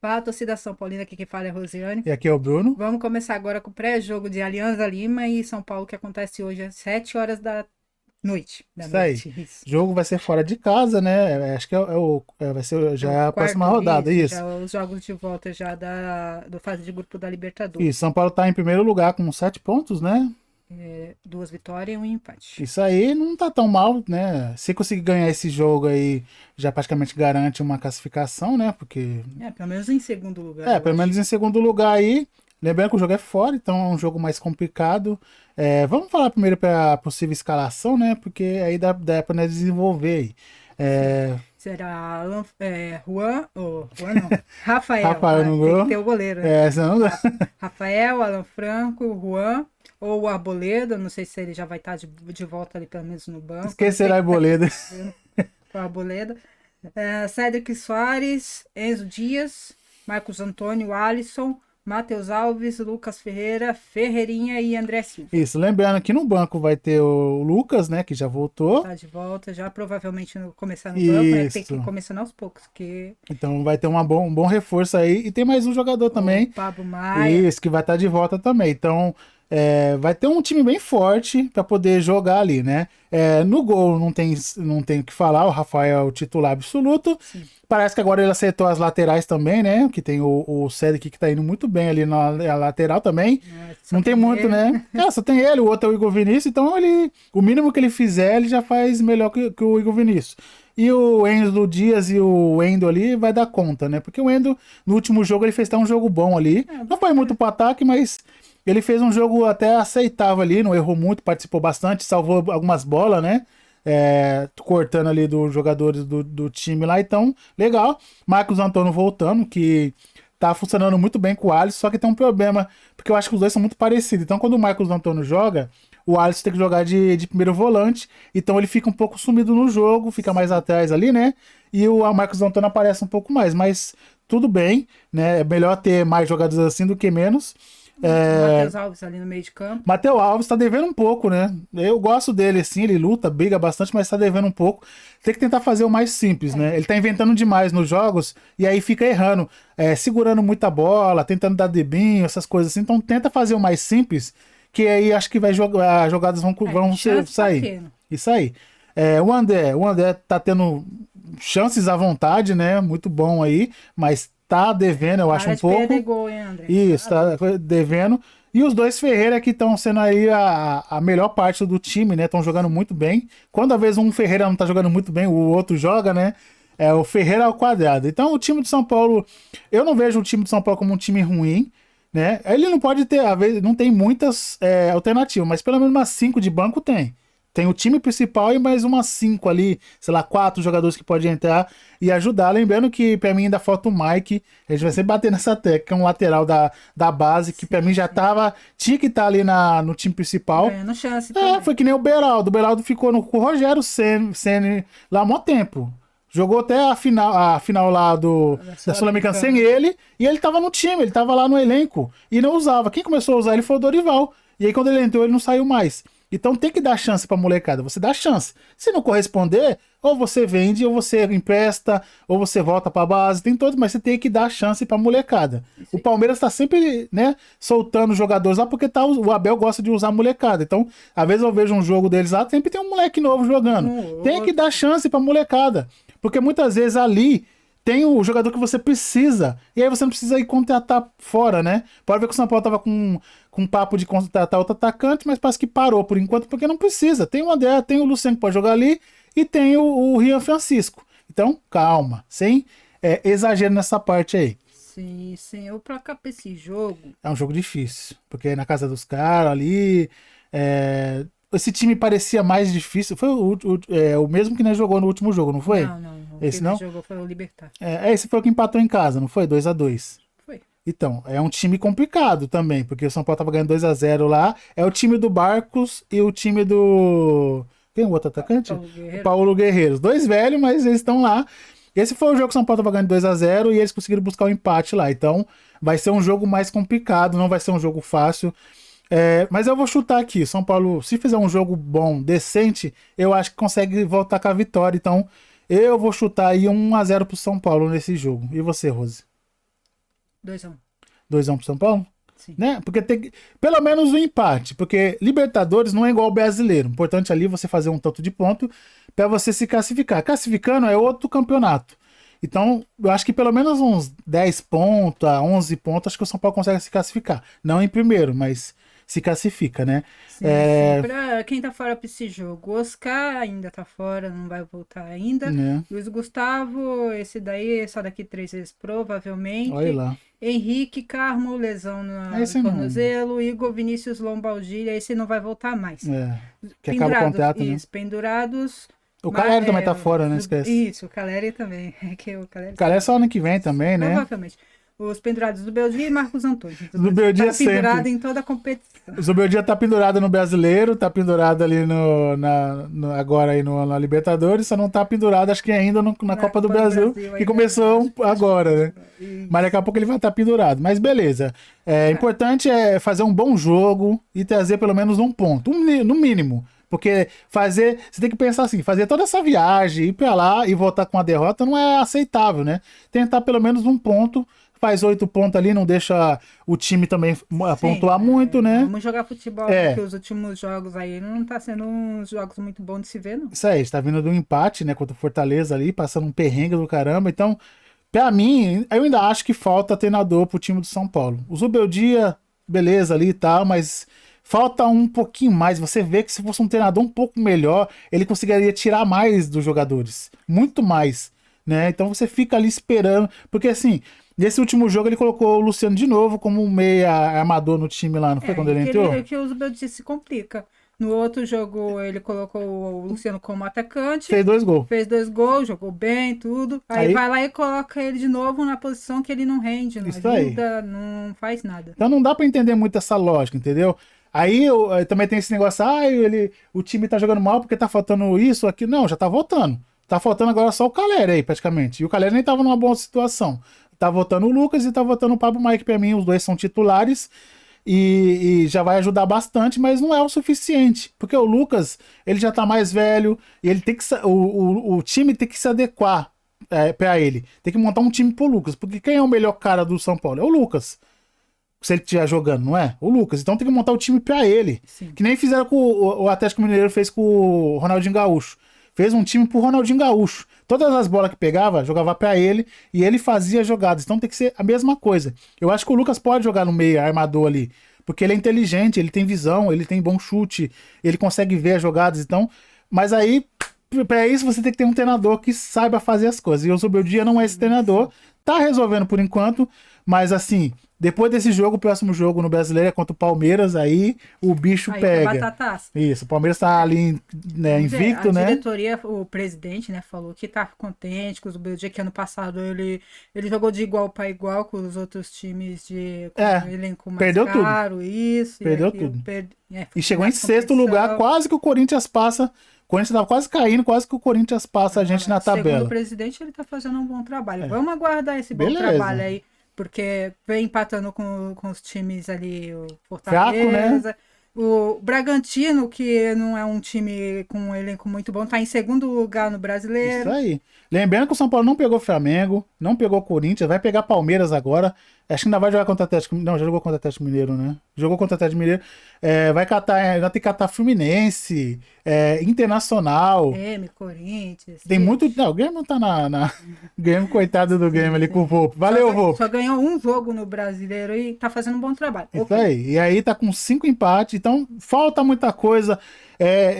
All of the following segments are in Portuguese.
Fala, torcida São Paulina, aqui quem fala é Rosiane. E aqui é o Bruno. Vamos começar agora com o pré-jogo de Alianza Lima e São Paulo, que acontece hoje às 7 horas da noite. Da Isso aí. noite, isso. O jogo vai ser fora de casa, né? Acho que vai ser É já o é a próxima quarto, rodada, isso, isso. já os jogos de volta já do fase de grupo da E Libertadores. São Paulo tá em primeiro lugar com 7 pontos, né? É, 2 vitórias e um empate. Isso aí não tá tão mal, né? Se conseguir ganhar esse jogo aí, já praticamente garante uma classificação, né? Porque É, pelo menos em segundo lugar, eu pelo acho. menos em segundo lugar aí. Lembrando que o jogo é fora, então é um jogo mais complicado. Vamos falar primeiro para a possível escalação, né? Porque aí dá para desenvolver aí. Sim. É, Será Juan não, Rafael, Rafael no tem que gol. ter o goleiro, né? Senão não dá. Rafael, Alan Franco, Juan ou o Arboleda, não sei se ele já vai estar de volta ali pelo menos no banco, não sei o Esquecerá a que está Arboleda. acontecendo com o Arboleda. Cédric Soares, Enzo Dias, Marcos Antônio, Alisson, Matheus Alves, Lucas Ferreira, Ferreirinha e André Silva. Isso, lembrando que no banco vai ter o Lucas, né, que já voltou. Tá de volta, já provavelmente começar no banco, né? Que tem que ir Isso. começando aos poucos, porque Então vai ter um bom reforço aí. E tem mais um jogador o também. Pablo Maia. Isso, que vai estar de volta também. Então, vai ter um time bem forte para poder jogar ali, né? No gol não tem o que falar, o Rafael é o titular absoluto. Sim. Parece que agora ele acertou as laterais também, né? Que tem o Cedric que tá indo muito bem ali na lateral também. Só Não tem tem muito, ele. né? Só tem ele, o outro é o Igor Vinícius, então o mínimo que ele fizer, ele já faz melhor que o Igor Vinícius. E o Enzo Dias e o Endo ali vai dar conta, né? Porque o Endo, no último jogo, ele fez até um jogo bom ali. Não foi muito pro ataque, mas ele fez um jogo até aceitável ali, não errou muito, participou bastante, salvou algumas bolas, né? Cortando ali dos jogadores do time lá, então, legal. Marcos Antônio voltando, que tá funcionando muito bem com o Alisson, só que tem um problema, porque eu acho que os dois são muito parecidos. Então, quando o Marcos Antônio joga, o Alisson tem que jogar de primeiro volante, então ele fica um pouco sumido no jogo, fica mais Sim. atrás ali, né? E o Marcos Antônio aparece um pouco mais, mas tudo bem, né? É melhor ter mais jogadores assim do que menos. O É, Matheus Alves ali no meio de campo. Matheus Alves tá devendo um pouco, né? Eu gosto dele, assim, ele luta, briga bastante, mas tá devendo um pouco. Tem que tentar fazer o mais simples, né? Ele tá inventando demais nos jogos e aí fica errando, segurando muita bola, tentando dar debinho, essas coisas assim. Então tenta fazer o mais simples, que aí acho que vai jogar, as jogadas vão Chance tá sair. tendo. Isso aí. O André tá tendo chances à vontade, né? Muito bom aí, mas tá devendo, eu acho, Para um de perder pouco. gol, hein, André? Isso, Tá tá doido. devendo. E os dois Ferreira que estão sendo aí a melhor parte do time, né? Estão jogando muito bem. Quando às vezes um Ferreira não tá jogando muito bem, o outro joga, né? É o Ferreira ao quadrado. Então o time de São Paulo, eu não vejo o time de São Paulo como um time ruim, né? Ele não pode ter, às vezes, não tem muitas alternativas, mas pelo menos umas 5 de banco tem. Tem o time principal e mais umas 5 ali, sei lá, 4 jogadores que podem entrar e ajudar. Lembrando que pra mim ainda falta o Mike. A gente vai sempre bater nessa tecla, que é um lateral da base, que pra mim já tinha que estar ali no time principal. Ganhando chance também. Foi que nem o Beraldo. O Beraldo ficou com o Rogério Ceni lá há mó tempo. Jogou até a final lá Da da Sul-Americana sem Sul-Americana. ele, e ele tava no time, ele tava lá no elenco, e não usava. Quem começou a usar ele foi o Dorival. E aí quando ele entrou, ele não saiu mais. Então tem que dar chance pra molecada, você dá chance. Se não corresponder, ou você vende, ou você empresta, ou você volta pra base, tem todos, mas você tem que dar chance pra molecada. Isso O aí. Palmeiras tá sempre, né, soltando jogadores lá, porque o Abel gosta de usar molecada. Então, às vezes eu vejo um jogo deles lá, sempre tem um moleque novo jogando. Tem que dar Outro. chance pra molecada. Porque muitas vezes ali tem o jogador que você precisa. E aí você não precisa ir contratar fora, né? Pode ver que o São Paulo tava com um papo de contratar outro atacante, mas parece que parou por enquanto, porque não precisa. Tem o André, tem o Luciano que pode jogar ali e tem o Rian Francisco. Então, calma, sem exagero nessa parte aí. Sim, sim. Eu pra cá pra esse jogo. É um jogo difícil, porque é na casa dos caras ali. Esse time parecia mais difícil. Foi o mesmo que nós jogou no último jogo, não foi? Não, não. O que Esse ele não? jogou foi o Libertar. Esse foi o que empatou em casa, não foi? 2-2. Foi. Então, é um time complicado também, porque o São Paulo tava ganhando 2-0 lá. É o time do Barcos e o time do. Quem é o outro atacante? Paulo O Guerreiro. Paulo Guerreiro. Os dois velhos, mas eles estão lá. Esse foi o jogo que o São Paulo tava ganhando 2-0 e eles conseguiram buscar o empate lá. Então, vai ser um jogo mais complicado, não vai ser um jogo fácil. Mas eu vou chutar aqui. São Paulo, se fizer um jogo bom, decente, eu acho que consegue voltar com a vitória. Então, eu vou chutar aí 1-0 pro São Paulo nesse jogo. E você, Rose? 2-1. 2-1 pro São Paulo? Sim. Né? Porque tem pelo menos um empate, porque Libertadores não é igual ao brasileiro. O importante ali é você fazer um tanto de ponto para você se classificar. Classificando é outro campeonato. Então, eu acho que pelo menos uns 10 pontos a 11 pontos, acho que o São Paulo consegue se classificar. Não em primeiro, mas se classifica, né? Sim, sim. Pra quem tá fora pra esse jogo, Oscar ainda tá fora, não vai voltar ainda. Né? Luiz Gustavo, esse daí só daqui 3 vezes provavelmente. Olha lá. Henrique Carmo, lesão no Esse não. tornozelo. Igor Vinícius Lombaldi, esse não vai voltar mais. Que acaba o contrato, né? Isso, pendurados. O Caleri também tá fora, né? Esquece. Isso, o Caleri também. O Caleri é só ano que vem também, né? Provavelmente. Os pendurados do Beldia e Marcos Antônio. Do Beldia tá pendurado sempre. em toda a competição. O Beldia tá pendurado no Brasileiro, tá pendurado ali agora aí na Libertadores, só não tá pendurado, acho que ainda na Copa do Brasil, que começou agora, né? Isso. Mas daqui a pouco ele vai estar pendurado. Mas beleza. Importante é fazer um bom jogo e trazer pelo menos um ponto, no mínimo. Porque você tem que pensar assim, fazer toda essa viagem, ir pra lá e voltar com a derrota não é aceitável, né? Tentar pelo menos um ponto, faz 8 pontos ali, não deixa o time também pontuar muito, né? Vamos jogar futebol, porque os últimos jogos aí não tá sendo uns jogos muito bons de se ver, não. Isso aí, está vindo do empate, né, contra o Fortaleza ali, passando um perrengue do caramba, então, pra mim, eu ainda acho que falta treinador pro time do São Paulo. O Zubeldia, beleza ali e tal, mas falta um pouquinho mais. Você vê que se fosse um treinador um pouco melhor, ele conseguiria tirar mais dos jogadores. Muito mais, né? Então você fica ali esperando. Porque assim, nesse último jogo ele colocou o Luciano de novo como meia armador no time lá, não foi quando ele entrou? Que o Zubeldia se complica. No outro jogo ele colocou o Luciano como atacante. Fez 2 gols. Fez 2 gols, jogou bem, tudo. Aí vai lá e coloca ele de novo na posição que ele não rende, não ajuda, não faz nada. Então não dá pra entender muito essa lógica, entendeu? Aí também tem esse negócio, o time tá jogando mal porque tá faltando isso, aquilo. Não, já tá voltando. Tá faltando agora só o Caleri aí, praticamente. E o Caleri nem tava numa boa situação. Tá voltando o Lucas e tá voltando o Pablo Maia, que pra mim os dois são titulares. E já vai ajudar bastante, mas não é o suficiente. Porque o Lucas, ele já tá mais velho, e ele tem que o time tem que se adequar pra ele. Tem que montar um time pro Lucas. Porque quem é o melhor cara do São Paulo? É o Lucas. Se ele estiver jogando, não é? O Lucas. Então tem que montar o time pra ele. Sim. Que nem fizeram com o Atlético Mineiro, fez com o Ronaldinho Gaúcho. Fez um time pro Ronaldinho Gaúcho. Todas as bolas que pegava, jogava pra ele e ele fazia jogadas. Então tem que ser a mesma coisa. Eu acho que o Lucas pode jogar no meio, armador ali. Porque ele é inteligente, ele tem visão, ele tem bom chute, ele consegue ver as jogadas. Então, mas aí, pra isso você tem que ter um treinador que saiba fazer as coisas. E o Zubeldia não é esse treinador. Tá resolvendo por enquanto, mas assim, depois desse jogo, o próximo jogo no Brasileiro é contra o Palmeiras, aí o bicho aí pega. Batataça. Isso, o Palmeiras tá ali, né, invicto, né? A diretoria, o presidente, né, falou que tá contente com o Zubeldia, que ano passado ele jogou de igual para igual com os outros times de elenco mais perdeu caro, tudo. Isso. Perdeu tudo. E chegou em sexto lugar, quase que o Corinthians passa. O Corinthians tava quase caindo, quase que o Corinthians passa a gente na tabela. Segundo o presidente, ele tá fazendo um bom trabalho. Vamos aguardar esse bom trabalho aí, porque vem empatando com os times ali, o Fortaleza. Fraco, né? O Bragantino, que não é um time com um elenco muito bom, tá em segundo lugar no Brasileiro. Isso aí. Lembrando que o São Paulo não pegou Flamengo, não pegou Corinthians, vai pegar Palmeiras agora. Acho que ainda vai jogar contra o Atlético. Não, já jogou contra o Atlético Mineiro, né? Jogou contra o Atlético Mineiro. Vai tem que catar Fluminense, Internacional. Corinthians. Tem muito. Não, o Grêmio não tá Grêmio, coitado do Grêmio ali com o Volpe. Valeu, Volpe. Só ganhou um jogo no Brasileiro e tá fazendo um bom trabalho. Isso aí. E aí tá com 5 empates, então falta muita coisa.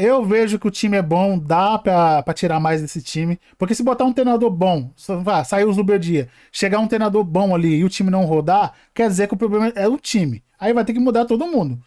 Eu vejo que o time é bom, dá pra tirar mais desse time. Porque se botar um treinador bom, saiu o Zubeldia, chegar um treinador bom ali e o time não rodar, quer dizer que o problema é o time. Aí vai ter que mudar todo mundo.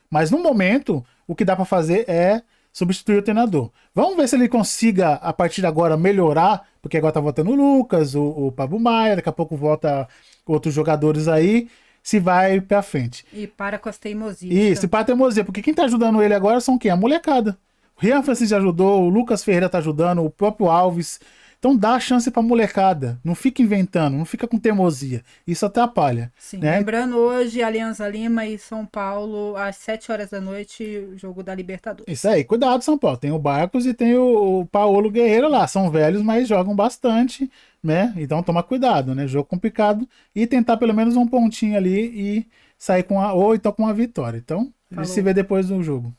Mas no momento, o que dá pra fazer é substituir o treinador. Vamos ver se ele consiga, a partir de agora, melhorar, porque agora tá voltando o Lucas, o Pablo Maia, daqui a pouco volta outros jogadores aí, se vai pra frente. E para com as teimosias. Isso, e para a teimosia, porque quem tá ajudando ele agora são quem? A molecada. O Rian Francisco já ajudou, o Lucas Ferreira tá ajudando, o próprio Alves. Então dá a chance pra molecada. Não fica inventando, não fica com teimosia. Isso atrapalha. Sim, Né? lembrando hoje, Alianza Lima e São Paulo, às 7 horas da noite, o jogo da Libertadores. Isso aí, cuidado, São Paulo. Tem o Barcos e tem o Paulo Guerreiro lá. São velhos, mas jogam bastante, né? Então toma cuidado, né? Jogo complicado. E tentar pelo menos um pontinho ali e sair com ou então com uma vitória. Então, a gente se Falou. vê depois do jogo.